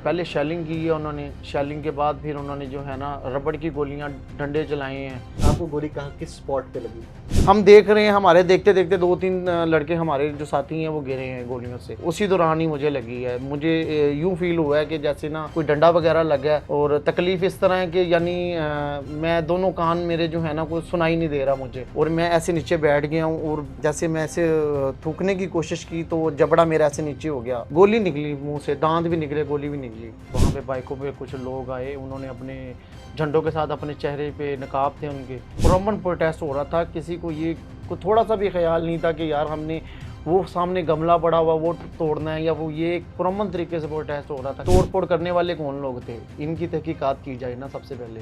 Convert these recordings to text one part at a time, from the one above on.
पहले शेलिंग की है उन्होंने, शेलिंग के बाद फिर उन्होंने जो है ना रबड़ की गोलियां, डंडे चलाए हैं। आपको गोली कहाँ किस स्पॉट पे लगी? हम देख रहे हैं, हमारे देखते देखते 2-3 लड़के हमारे जो साथी हैं वो गिरे हैं गोलियों से। उसी दौरान ही मुझे लगी है। मुझे यूं फील हुआ है कि जैसे ना कोई डंडा वगैरह लगा है, और तकलीफ इस तरह है कि यानी मैं दोनों कान मेरे जो है ना कोई सुनाई नहीं दे रहा मुझे, और मैं ऐसे नीचे बैठ गया हूँ, और जैसे मैं ऐसे थूकने की कोशिश की तो जबड़ा मेरा ऐसे नीचे हो गया। गोली निकली मुँह से, दांत भी निकले, गोली भी निकली। वहाँ पे बाइकों पे कुछ लोग आए, उन्होंने अपने झंडों के साथ अपने चेहरे पे नकाब थे उनके। पुरअमन प्रोटेस्ट हो रहा था। किसी को ये को थोड़ा सा भी ख्याल नहीं था कि यार हमने वो सामने गमला पड़ा हुआ वो तोड़ना है, या वो ये एक पुरअमन तरीके से प्रोटेस्ट हो रहा था। तोड़ फोड़ करने वाले कौन लोग थे, इनकी तहकीकात की जाए ना सबसे पहले।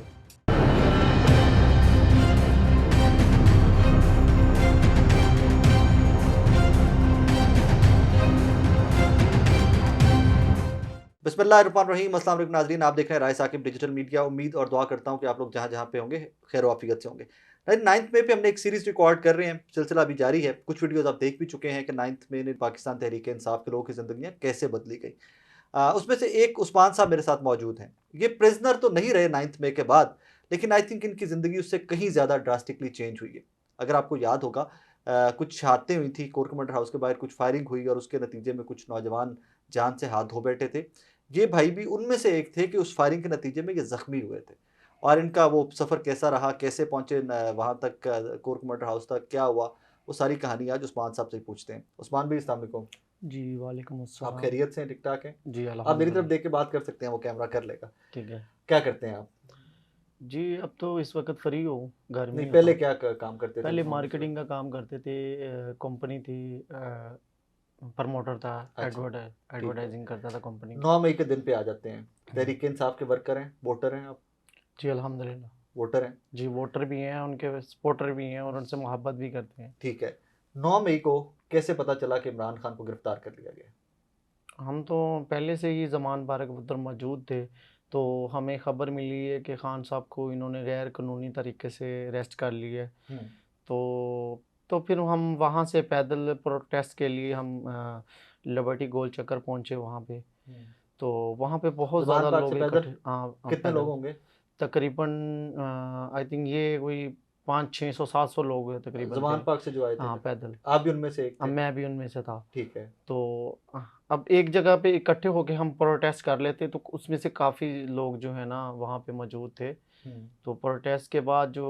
बिस्मिल्लाहिर्रहमानिर्रहीम। अस्सलाम वालेकुम नाज़रीन, आप देख रहे हैं राय साकिब डिजिटल मीडिया। उम्मीद और दुआ करता हूँ कि आप लोग जहाँ जहाँ पे होंगे खैर वाफियत से होंगे। 9th मई पे हमने एक सीरीज़ रिकॉर्ड कर रहे हैं, सिलसिला अभी जारी है। कुछ वीडियोस आप देख भी चुके हैं कि 9th मई ने पाकिस्तान तहरीक इंसाफ के लोगों की ज़िंदगियाँ कैसे बदली गई। उसमें से एक उस्मान साहब मेरे साथ मौजूद हैं। ये प्रिजनर तो नहीं रहे 9th मई के बाद, लेकिन आई थिंक इनकी ज़िंदगी उससे कहीं ज़्यादा ड्रास्टिकली चेंज हुई है। अगर आपको याद होगा, कुछ शहादतें हुई थी, कोर कमांडर हाउस के बाहर कुछ फायरिंग हुई और उसके नतीजे में कुछ नौजवान जान से हाथ धो बैठे थे। ये भाई भी उनमें से एक थे कि उस फायरिंग के नतीजे में ये ज़ख्मी हुए थे। और इनका वो सफ़र कैसा रहा, कैसे पहुँचे वहाँ तक, कोर कमांडर हाउस तक क्या हुआ, वो सारी कहानी आज उस्मान साहब से ही पूछते हैं। उस्मान भाई, अस्सलाम वालेकुम। जी वालेकुम आप अस्सलाम। खैरियत से हैं? ठीक ठाक हैं? जी आप मेरी तरफ अल्हम्दुलिल्लाह। देख के बात कर सकते हैं, वो कैमरा कर लेगा। ठीक है। क्या करते हैं आप? जी अब तो इस वक्त फ्री हो, घर में नहीं, ही पहले होता हूँ। क्या काम करते थे पहले उस्मान भाई? मार्केटिंग का काम करते थे, कंपनी थी, प्रमोटर था, अच्छा, ठीक है। एडवर्टाइजिंग करता था कंपनी की। 9 मई के दिन पे आ जाते हैं। तहरीक इंसाफ के वर्कर हैं, वोटर हैं आप? जी अल्हम्दुलिल्लाह। वोटर हैं, जी वोटर भी हैं, उनके सपोर्टर भी हैं, और उनसे मोहब्बत भी करते हैं। ठीक है। 9 मई को कैसे पता चला कि इमरान खान को गिरफ्तार कर लिया गया? हम तो पहले से ही ज़मान पार्क उधर मौजूद थे, तो हमें ख़बर मिली है कि ख़ान साहब को इन्होंने गैर कानूनी तरीके से अरेस्ट कर लिया है। हम्म, तो फिर हम वहाँ से पैदल प्रोटेस्ट के लिए हम लिबर्टी गोल चक्कर पहुँचे वहाँ पे। हम्म। तो वहाँ पे बहुत जुबान ज़्यादा पार्क से लोग पैदल इकट्ठे, हाँ कितने लोग पैदल होंगे? तकरीबन आई थिंक ये कोई 500-600-700 लोग हैं तकरीबन थे। जुबान पार्क से जो आए थे हाँ पैदल, पैदल। आप भी उनमें से एक अब थे? मैं भी उनमें से था। ठीक है। तो अब एक जगह पे इकट्ठे होके हम प्रोटेस्ट कर लेते, तो उसमें से काफ़ी लोग जो है ना वहाँ पे मौजूद थे। हम्म, तो प्रोटेस्ट के बाद जो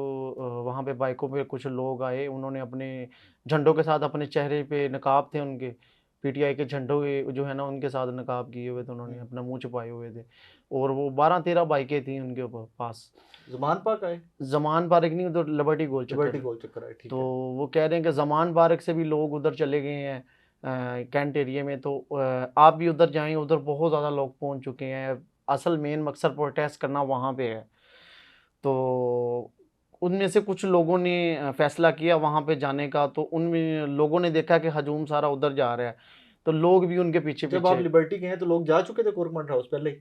वहाँ पे बाइकों पे कुछ लोग आए, उन्होंने अपने झंडों के साथ अपने चेहरे पे नकाब थे उनके, पीटीआई के झंडों के जो है ना उनके साथ नकाब किए हुए थे, उन्होंने हम्म। अपना मुंह छुपाए हुए थे। और वो 12-13 बाइकें थी उनके ऊपर पास। जुबान पार्क आए? जमान पार्क नहीं, उधर लिबर्टी गोल लिबर्टी चक्कर। गोल चक्कर आए, ठीक तो है। वो कह रहे हैं कि जमान पार्क से भी लोग उधर चले गए हैं कैंट एरिया में, तो आप भी उधर जाएं, उधर बहुत ज़्यादा लोग पहुंच चुके हैं। असल मेन मकसद प्रोटेस्ट करना वहाँ पे है। तो उनमें से कुछ लोगों ने फैसला किया वहाँ पे जाने का, तो उनमें लोगों ने देखा कि हजूम सारा उधर जा रहा है, तो लोग भी उनके पीछे जब आप पीछे। लिबर्टी गए हैं तो लोग जा चुके थे कोर कमांडर हाउस पहले ही?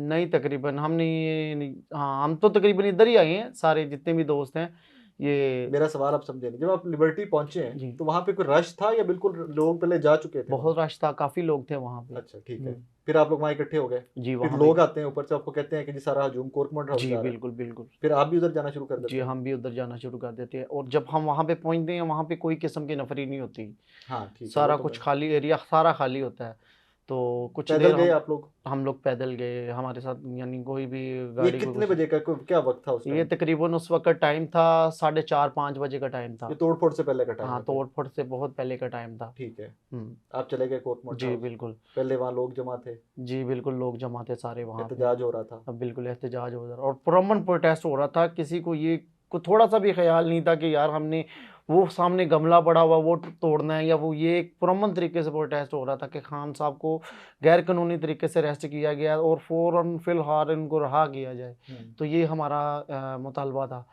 नहीं तकरीबन हमने ये नहीं, हाँ हम तो तकरीबन इधर ही आए हैं, सारे जितने भी दोस्त हैं ये। मेरा सवाल आप समझे नहीं। जब आप लिबर्टी पहुंचे हैं जी तो वहां पे कोई रश था या बिल्कुल लोग पहले जा चुके थे वहां? बहुत रश था, काफ़ी लोग थे वहाँ पे। अच्छा, ठीक है। फिर आप लोग वहां इकट्ठे हो गए। जी फिर वहाँ पे। लोग आते हैं ऊपर से, आपको कहते हैं कि जी सारा हजूम कोर कमांडर हाउस जी जा रहा है। बिल्कुल बिल्कुल। फिर आप भी उधर जाना शुरू कर जी देते हैं? हम भी उधर जाना शुरू कर देते हैं, और जब हम वहाँ पे पहुँचते हैं, वहाँ पे कोई किस्म की नफरी नहीं होती। हाँ, ठीक है, वो सारा तो कुछ मैं। खाली एरिया, सारा खाली होता है। तो कुछ पैदल देर गए आप लोग? हम लोग पैदल गए, हमारे साथ यानी कोई भी ये गाड़ी को कितने कुछ। बजे का क्या वक्त था उस ये टाइम? तकरीबन उस वक्त टाइम था 4:30-5 बजे का टाइम था। ये तोड़ फोड़ से पहले का टाइम हाँ है फिर? तोड़ फोड़ से बहुत पहले का टाइम था। ठीक है। हम्म। आप चले गए कोर कमांडर जी हाउस। बिल्कुल। पहले वहाँ लोग जमा थे, जी बिल्कुल, लोग जमा थे सारे वहाँ पे। एहतजाज हो रहा था। अब बिल्कुल एहतजाज हो रहा, और पुरअमन प्रोटेस्ट हो रहा था। किसी को ये को थोड़ा सा भी ख्याल नहीं था कि यार हमने वो सामने गमला पड़ा हुआ वो तोड़ना है, या वो ये एक पुरअमन तरीके से प्रोटेस्ट हो रहा था कि खान साहब को गैर कानूनी तरीके से अरेस्ट किया गया, और फ़ौरन फिलहाल इनको रहा किया जाए। तो ये हमारा मुतालबा था।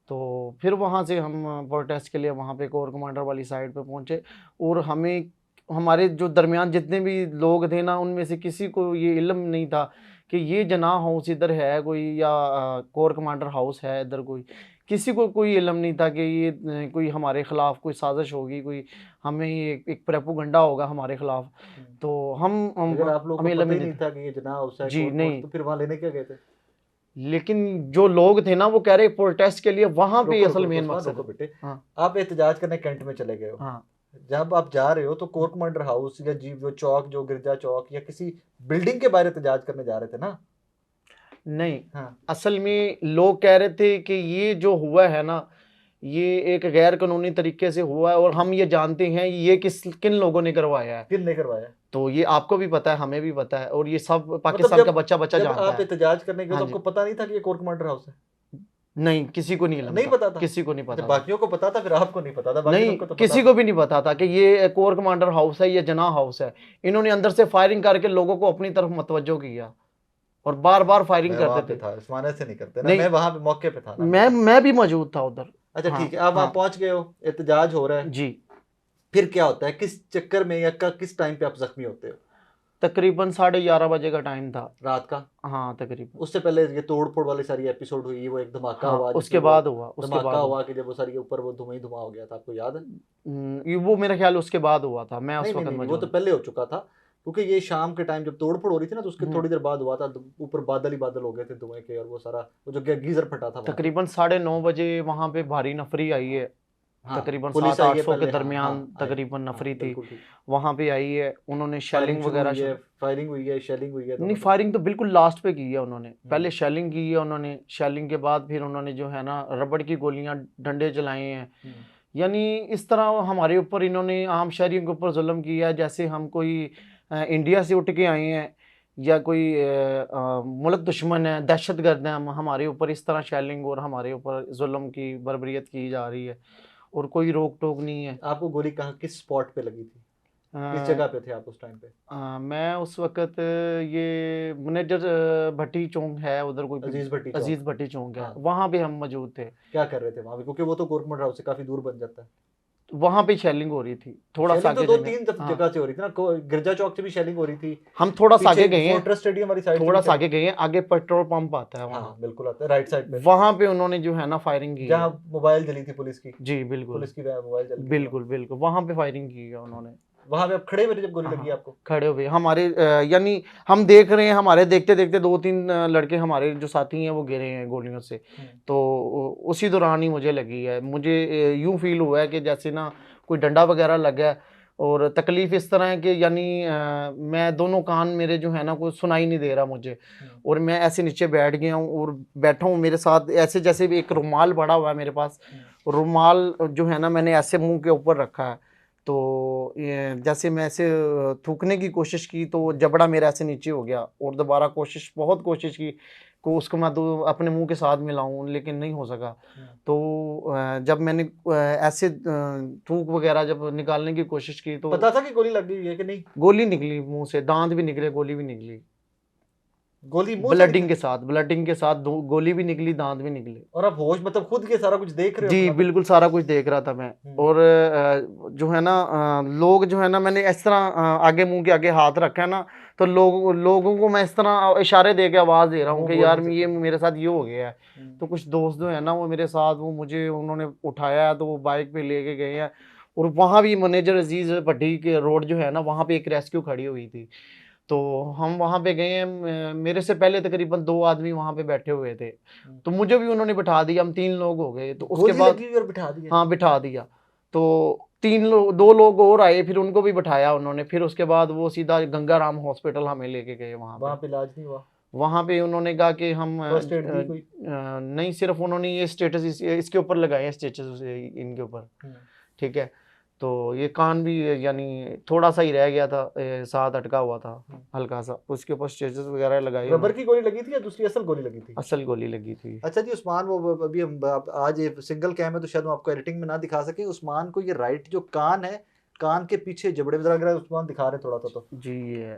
तो फिर वहाँ से हम प्रोटेस्ट के लिए वहाँ पे कोर कमांडर वाली साइड पे पहुँचे, और हमें हमारे जो दरमियान जितने भी लोग थे ना, उनमें से किसी को ये इल्म नहीं था कि ये जना हाउस इधर है कोई, या कोर कमांडर हाउस है इधर कोई। किसी को कोई इल्म नहीं था कि ये कोई हमारे खिलाफ कोई साजिश होगी, कोई हमें ये एक प्रेपोगंडा होगा हमारे खिलाफ। तो अगर आप लोगों को हमें इल्म पता ही ही नहीं नहीं था। था कि ये जना हाउस है जी कोर्ट नहीं, तो फिर वहां लेने क्या गए थे? लेकिन जो लोग थे ना वो कह रहे प्रोटेस्ट के लिए, वहां पे रुको असल रुको रुको मेन उस्मान, मकसद रुको है। बेटे। हाँ आप एहतजाज करने कैंट में चले गए हो, हाँ। जब आप जा रहे हो तो कोर कमांडर हाउस या जी वो चौक जो गिरजा चौक या किसी बिल्डिंग के बारे एहतजाज करने जा रहे थे ना? नहीं, हाँ, असल में लोग कह रहे थे कि ये जो हुआ है ना, ये एक गैर कानूनी तरीके से हुआ है और हम ये जानते हैं ये किन लोगों ने करवाया है। किन ने करवाया? तो ये आपको भी पता है, हमें भी पता है, और ये सब मतलब पाकिस्तान का जब बच्चा बच्चा जब जानता आप है। एहतजाज करने गए हाँ तो जी। आपको पता नहीं था कि ये कोर कमांडर हाउस है? नहीं, किसी को नहीं इल्म नहीं था, पता था? किसी को नहीं जब पता था। बाकियों को पता था फिर आपको नहीं पता था? बाकी नहीं, लोग को तो पता किसी था। को भी नहीं पता था कि ये कोर कमांडर हाउस है, ये जना हाउस है। इन्होंने अंदर से फायरिंग करके लोगों को अपनी तरफ मुतवज्जो किया और बार बार फायरिंग मैं वहां करते पे थे। था, उस्मान ऐसे नहीं करते ना, नहीं, मैं वहां पे मौके पे था ना, मैं भी मौजूद था उधर। अच्छा हाँ ठीक है, आप वहां हाँ पहुंच गए हो, एहतजाज हो रहा है, जी। फिर क्या होता है, किस चक्कर में या किस टाइम पे आप जख्मी होते हो? तकरीबन 11:30 बजे का टाइम था। रात का? हाँ तकरीबन। उससे पहले ये तोड़ फोड़ वाली सारी एपिसोड हुई, वो एक धमाका हाँ, हुआ उसके जिसमें वो बाद हुआ, उसके धमाका बाद हुआ। हुआ कि जब वो सारी ऊपर वो धुआं ही धुआं हो गया था, आपको याद है? ये वो मेरा ख्याल उसके बाद हुआ था, मैं नहीं उस नहीं वक्त नहीं नहीं, वो तो मौजूद। पहले हो चुका था, क्योंकि ये शाम के टाइम जब तोड़ फोड़ हो रही थी ना तो उसके हम्म, थोड़ी देर बाद हुआ था। ऊपर बादल ही बादल हो गए थे धुएं के, और वो सारा वो जो गीजर फटा था वहां पे। तकरीबन 9:30 बजे वहां पे भारी नफरी आई है। हाँ, तकरीबन पुलिस आई है 700-800 के पहले, हाँ हाँ दरमियान आई, तकरीबन हाँ नफरी थी। बिल्कुल ठीक। वहां पे आई है, उन्होंने फायरिंग शेलिंग शुरू वगैरह हुई है, फायरिंग हुई है, शेलिंग हुई है नहीं, दोनों तरफ। फायरिंग तो बिल्कुल लास्ट पे की है उन्होंने। पहले शेलिंग की है उन्होंने, शेलिंग के बाद फिर उन्होंने जो है ना रबड़ की गोलियां, डंडे चलाए हैं। यानी इस तरह हमारे ऊपर इन्होंने आम शहरियों के ऊपर जुल्म किया है जैसे हम कोई इंडिया से उठ के आए हैं या कोई मुल्क दुश्मन है, दहशतगर्द हैं हम। हमारे ऊपर इस तरह शेलिंग और हमारे ऊपर जुल्म की बर्बरियत की जा रही है और कोई रोक टोक नहीं है। आपको गोली कहाँ किस स्पॉट पे लगी थी, किस अ, जगह पे थे आप उस टाइम पे? मैं उस वक्त ये मैनेजर भट्टी चौक है उधर, कोई अजीज भट्टी चौक। अजीज भट्टी चौक है, हाँ, वहाँ पे हम मौजूद थे। क्या कर रहे थे वहां पे, क्योंकि वो तो कोरकमंड हाउस से काफी दूर बन जाता है। वहाँ पे शेलिंग हो रही थी, थोड़ा सा शेलिंग तो आगे दो जगह। तीन हाँ, जगह से हो रही थी ना, गिरजा चौक से भी शेलिंग हो रही थी, हम थोड़ा सा पीछे आगे गए हैं, फोर्ट्रेस स्टेडियम वाली साइड से थोड़ा भी सा आगे गए हैं, आगे पेट्रोल पंप आता है हाँ वहाँ, बिल्कुल आता है राइट साइड पे, वहाँ पे उन्होंने जो है ना फायरिंग की है। जहाँ मोबाइल जली थी पुलिस की, जी बिल्कुल, पुलिस की मोबाइल जल गई थी। बिल्कुल बिल्कुल वहाँ पे फायरिंग की है उन्होंने। वहां पे आप खड़े हुए थे जब गोली लगी हाँ, आपको? खड़े हुए हमारे यानी हम देख रहे हैं, हमारे देखते देखते 2-3 लड़के हमारे जो साथी हैं वो गिरे हैं गोलियों से। तो उसी दौरान ही मुझे लगी है, मुझे यूं फील हुआ है कि जैसे ना कोई डंडा वगैरह लगा है। और तकलीफ इस तरह है कि यानी मैं दोनों कान मेरे जो है ना कोई सुनाई नहीं दे रहा मुझे, और मैं ऐसे नीचे बैठ गया हूँ और बैठा हूँ, मेरे साथ ऐसे जैसे भी एक रुमाल पड़ा हुआ है मेरे पास। रुमाल जो है ना मैंने ऐसे मुंह के ऊपर रखा है, तो जैसे मैं ऐसे थूकने की कोशिश की तो जबड़ा मेरा ऐसे नीचे हो गया, और दोबारा बहुत कोशिश की को उसको मैं अपने मुंह के साथ मिलाऊं, लेकिन नहीं हो सका। तो जब मैंने ऐसे थूक वगैरह जब निकालने की कोशिश की तो पता था कि गोली लग गई है कि नहीं? गोली निकली मुंह से, दांत भी निकले, गोली भी निकली, गोली मुंह से ब्लडिंग निकली? के साथ, ब्लडिंग के साथ गोली भी निकली, दांत भी निकले। और आप होश मतलब खुद के सारा कुछ देख रहे हो जी अपना? बिल्कुल सारा कुछ देख रहा था मैं। और जो है ना लोग जो है ना, मैंने इस तरह आगे मुंह के आगे हाथ रखा है ना, तो लोगों को मैं इस तरह इशारे दे के आवाज़ दे रहा हूँ मुंह कि बोल यार नहीं ये सकते। मेरे साथ ये हो गया है। तो कुछ दोस्त जो है ना वो मेरे साथ, वो मुझे उन्होंने उठाया है, तो वो बाइक पे लेके गए हैं। और वहाँ भी मैनेजर अजीज भट्टी के रोड जो है ना, वहाँ पे एक रेस्क्यू खड़ी हुई थी, तो हम वहाँ पे गए हैं। मेरे से पहले तकरीबन 2 आदमी वहाँ पे बैठे हुए थे, तो मुझे भी उन्होंने बिठा दिया, हम 3 लोग हो गए। तो उसके गोली बाद लगी हुई और बिठा दिया? हाँ बिठा दिया। तो 2 लोग और आए, फिर उनको भी बिठाया उन्होंने। फिर उसके बाद वो सीधा गंगाराम हॉस्पिटल हमें लेके गए। वहां पे इलाज नहीं हुआ? वहाँ पे उन्होंने कहा कि हम फर्स्ट एड दी कोई? नहीं, सिर्फ उन्होंने ये स्टेटस इसके ऊपर लगाए हैं, स्टेटस इनके ऊपर, ठीक है। तो ये कान भी यानी थोड़ा सा ही रह गया था, साथ अटका हुआ था हल्का सा, उसके ऊपर स्टेचेस वगैरह लगाए। रबर की गोली लगी थी या दूसरी असल गोली लगी थी? असल गोली लगी थी। अच्छा जी उस्मान, वो अभी हम आज ये सिंगल कैम है तो शायद हम आपको एडिटिंग में ना दिखा सके। उस्मान को ये राइट जो कान है, कान के पीछे जबड़े में जरा उस्मान दिखा रहे थोड़ा सा, तो जी ये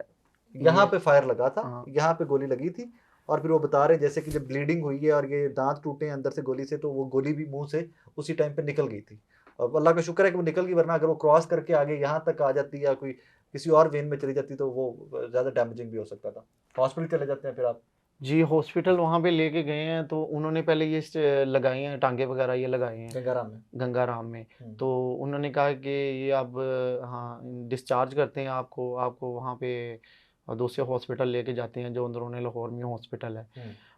यहाँ पे फायर लगा था, हाँ। यहाँ पे गोली लगी थी। और फिर वो बता रहे जैसे कि जब ब्लीडिंग हुई है और ये दांत टूटे हैं अंदर से गोली से, तो वो गोली भी मुंह से उसी टाइम पे निकल गई थी। और अल्लाह का शुक्र है कि वो निकल गई, वरना अगर वो क्रॉस करके आगे यहाँ तक आ जाती या कोई किसी और वेन में चली जाती तो वो ज़्यादा डैमेजिंग भी हो सकता था। हॉस्पिटल चले जाते हैं फिर आप? जी हॉस्पिटल वहाँ पे लेके गए हैं, तो उन्होंने पहले ये लगाए हैं टांगे वगैरह, ये लगाए हैं गंगाराम में। गंगाराम में। तो उन्होंने कहा कि ये अब हाँ डिस्चार्ज करते हैं आपको, आपको वहाँ पे दूसरे हॉस्पिटल लेके जाते हैं जो अंदरूनी लाहौर में हॉस्पिटल है,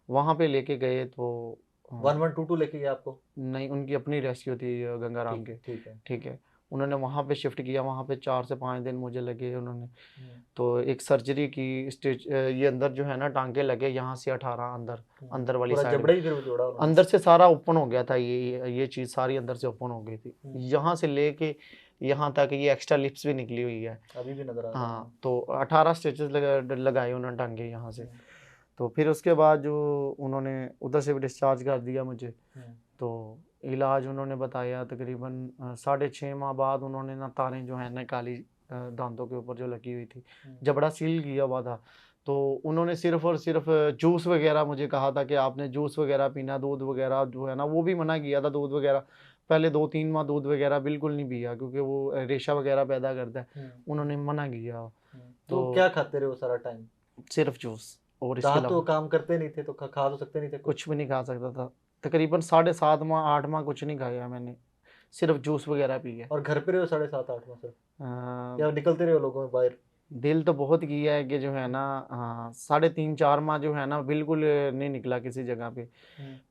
वहाँ पे लेके गए। तो 1122 लेके गया आपको? नहीं, उनकी अपनी रेस्क्यू थी गंगाराम के। ठीक है। ठीक है, उन्होंने वहाँ पे शिफ्ट किया, वहाँ पे 4 से 5 दिन मुझे लगे उन्होंने। तो एक सर्जरी की स्टेज, ये अंदर जो है ना टांके लगे यहाँ से 18 अंदर, अंदर वाली पूरा साइड जबड़ा ही फिर जोड़ा उन्होंने? अंदर से सारा ओपन हो गया था, ये चीज़ सारी अंदर से ओपन हो गई थी, यहाँ से लेके यहाँ तक ये एक्स्ट्रा लिप्स भी निकली हुई है अभी भी नजर आ रहा है। हाँ, तो 18 स्टिचेस लगाए उन्होंने टांगे यहाँ से। तो फिर उसके बाद जो उन्होंने उधर से भी डिस्चार्ज कर दिया मुझे। तो इलाज उन्होंने बताया तकरीबन 6.5 माह बाद उन्होंने ना तारें जो है निकाली दांतों के ऊपर जो लगी हुई थी, जबड़ा सील किया हुआ था। तो उन्होंने सिर्फ और सिर्फ जूस वगैरह मुझे कहा था कि आपने जूस वगैरह पीना, दूध वगैरह जो है ना वो भी मना किया था, दूध वगैरह पहले 2-3 माह दूध वगैरह बिल्कुल नहीं पिया क्योंकि वो रेशा वगैरह पैदा करता है, उन्होंने मना किया। तो क्या खाते रहे वो सारा टाइम? सिर्फ जूस, और इसके दांत तो अलावा काम करते नहीं थे तो खा तो सकते नहीं थे? कुछ भी नहीं खा सकता था। तकरीबन 7.5 माह 8 माह कुछ नहीं खाया मैंने, सिर्फ जूस वगैरह पी है। और घर पे रहे हो 7.5-8 माह से, अ, या निकलते रहे हो लोगों में बाहर? दिल तो बहुत किया है कि जो है ना 3.5-4 माह जो है ना बिल्कुल नहीं निकला किसी जगह पे।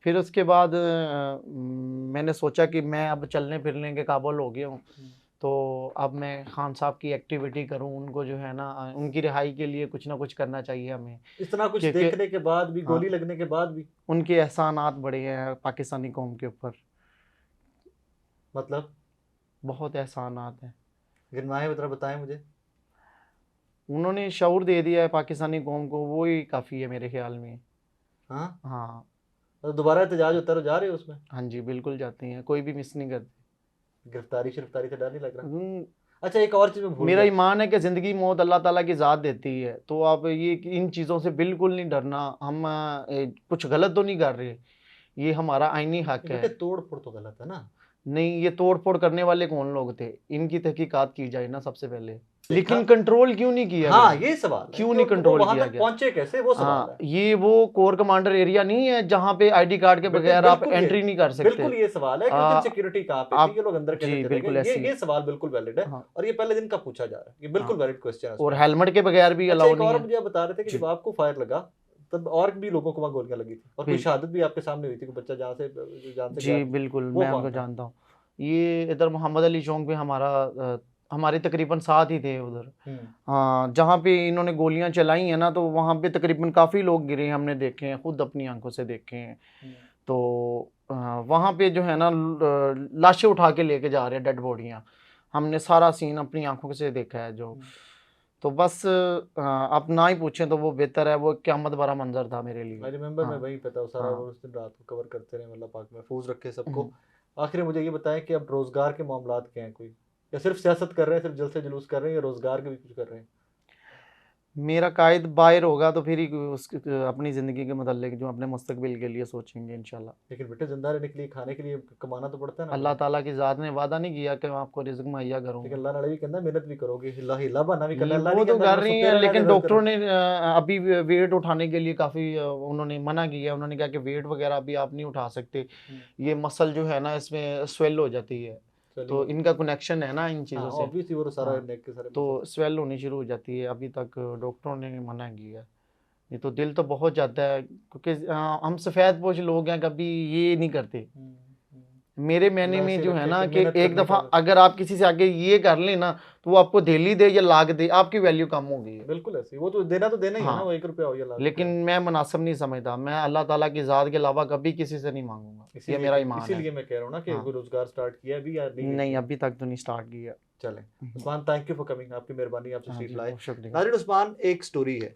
फिर उसके बाद मैंने सोचा कि मैं अब चलने फिरने के काबिल हो गया हूँ, तो अब मैं खान साहब की एक्टिविटी करूं, उनको जो है ना उनकी रिहाई के लिए कुछ ना कुछ करना चाहिए हमें। इतना कुछ क्योंकि देखने के बाद भी, गोली हाँ, लगने के बाद भी उनके एहसानात बड़े हैं पाकिस्तानी कौम के ऊपर, मतलब बहुत एहसानात हैं। गिनवाए जरा, बताएं मुझे। उन्होंने शऊर दे दिया है पाकिस्तानी कौम को, वो ही काफ़ी है मेरे ख्याल में। हाँ, हाँ तो दोबारा एहतजाज होता है तो जा रहे हो उसमें? हाँ जी बिल्कुल जाते हैं, कोई भी मिस नहीं करते। गिरफ्तारी शिरफ्तारी से डर नहीं लग रहा? हम्म, अच्छा, एक और चीज मैं भूल मेरा गया। ईमान है कि ज़िंदगी मौत अल्लाह ताला की ज़ात देती है, तो आप ये इन चीज़ों से बिल्कुल नहीं डरना। हम कुछ गलत तो नहीं कर रहे, ये हमारा आईनी हक बेटे, है। तोड़ फोड़ तो गलत है ना? नहीं, ये तोड़ फोड़ करने वाले कौन लोग थे, इनकी तहकीकात की जाए ना सबसे पहले। लेकिन कंट्रोल क्यों नहीं किया हाँ, गया? ये सवाल है क्यों कि नहीं वो कंट्रोल वहां किया तक गया? पहुंचे कैसे, वो सवाल हाँ, है। ये वो कोर कमांडर एरिया नहीं है जहाँ पे आईडी कार्ड के बेटे, बगैर आप बिल्कुल एंट्री नहीं कर सकते। बिल्कुल ये सवाल है कि उस दिन सिक्योरिटी कहाँ पे थी, आप ये लोग अंदर कैसे जी चले बिल्कुल गए? ऐसी ये सवाल बिल्कुल वैलिड है। हाँ, और ये पहले दिन का पूछा जा रहा है, ये बिल्कुल हाँ, वैलिड क्वेश्चन है और उसमें। हेलमेट के बगैर भी अच्छा, अलाउ एक नहीं और है। मुझे आप बता रहे थे कि जी जब आपको फायर लगा तब और भी लोगों को वहां गोलियां लगी थी, और कोई बिल- शहादत भी आपके सामने हुई थी, कोई बच्चा जान से गया जी था। बिल्कुल, वो मैं कौन उनको था? जानता हूँ। ये इधर मोहम्मद अली चौक पे हमारे तकरीबन साथ ही थे उधर। हाँ, जहाँ पे इन्होंने गोलियां चलाई हैं ना, तो वहाँ पे तकरीबन काफ़ी लोग गिरे हैं, हमने देखे हैं, खुद अपनी आंखों से देखे हैं। तो वहाँ पे जो है ना लाशें उठा के लेके जा रहे हैं, डेड बॉडियाँ, हमने सारा सीन अपनी आंखों से देखा है जो। तो बस आप ना ही पूछें तो वो बेहतर है, वो क़यामत भरा मंजर था मेरे लिए। आई रिमेम्बर, मैं हाँ वहीं पे था सारा, हाँ उस दिन रात को कवर करते रहे, अल्लाह पाक महफूज रखे सबको। आखिर मुझे ये बताएं कि अब रोजगार के मामलात क्या हैं, कोई या सिर्फ सियासत कर रहे हैं, सिर्फ जलसे जुलूस कर रहे हैं, या रोजगार के भी कुछ कर रहे हैं? मेरा कायद बाहर होगा तो फिर ही अपनी ज़िंदगी के मतलब जो अपने मुस्तकबिल के लिए सोचेंगे इंशाल्लाह। लेकिन बेटे, जिंदा रहने के लिए, खाने के लिए कमाना तो पड़ता है ना अल्लाह बेटा। ताला की ज़ात ने वादा नहीं किया कि मैं आपको रिज़्क मुहैया लेकिन करूँगा। अल्लाह ने भी कहना मेहनत भी करोगे, हिला हिला बना भी करना, ये अल्लाह वो नहीं तो कहता कर मैं रही सुते हैं, रहना लेकिन इधर उधर। डॉक्टरों ने अभी वेट उठाने के लिए काफ़ी उन्होंने मना किया। उन्होंने कहा कि वेट वगैरह अभी आप नहीं उठा सकते, ये मसल जो है ना इसमें स्वेल हो जाती है, तो चलिए, इनका कनेक्शन है ना इन हाँ चीज़ों से। ऑब्वियसली वो तो सारा हाँ, नेक के सारे तो मसले। स्वेल होनी शुरू हो जाती है, अभी तक डॉक्टरों ने मना किया। ये तो दिल तो बहुत जाता है क्योंकि हम सफ़ेद पोश लोग हैं, कभी ये नहीं करते। मेरे मायने अल्लाह में ऐसे जो है रखे ना कि कि मेहनत एक करने दफ़ा का। अगर आप किसी से आगे ये कर लें ना, तो वो आपको धेली दे या लाख दे, आपकी वैल्यू कम हो गई है। बिल्कुल ऐसे ही, वो तो देना ही है ना, हाँ, वो 1 रुपया हो या लाख लेकिन रुपया। मैं मुनासिब नहीं समझता, मैं अल्लाह ताला की ज़ात के अलावा कभी किसी से नहीं मांगूंगा, ये मेरा ईमान है। इसीलिए मैं कह रहा हूँ ना कि हाँ, कोई रोजगार स्टार्ट किया है अभी या नहीं नहीं किया? अभी तक तो नहीं स्टार्ट किया। चलें Usman, thank you for coming, आपकी मेहरबानी, आपसे हाँ शीट जी, लाए। बहुत शुक्रिया। नाज़रीन, उस्मान एक स्टोरी है,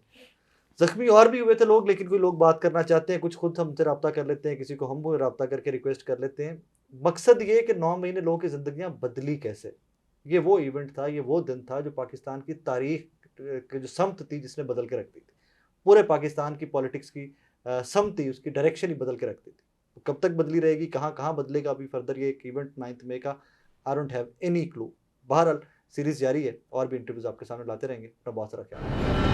जख्मी और भी हुए थे लोग, लेकिन कोई लोग बात करना चाहते हैं, कुछ खुद हमसे रब्ता कर लेते हैं, किसी को हम रब्ता करके रिक्वेस्ट कर लेते हैं। मकसद ये कि 9 महीने लोगों की ज़िंदगियाँ बदली कैसे। ये वो इवेंट था, ये वो दिन था जो पाकिस्तान की तारीख की जो समत थी जिसने बदल के रख दी थी, पूरे पाकिस्तान की पॉलिटिक्स की समत थी, उसकी डायरेक्शन ही बदल के रख दी थी। तो कब तक बदली रहेगी, कहाँ कहाँ बदलेगा अभी फर्दर, ये एक इवेंट 9 मई का, I don't have any clue. बहरहाल सीरीज़ जारी है, और भी इंटरव्यूज़ आपके सामने लाते रहेंगे। अपना बहुत सारा ख्याल रखिए।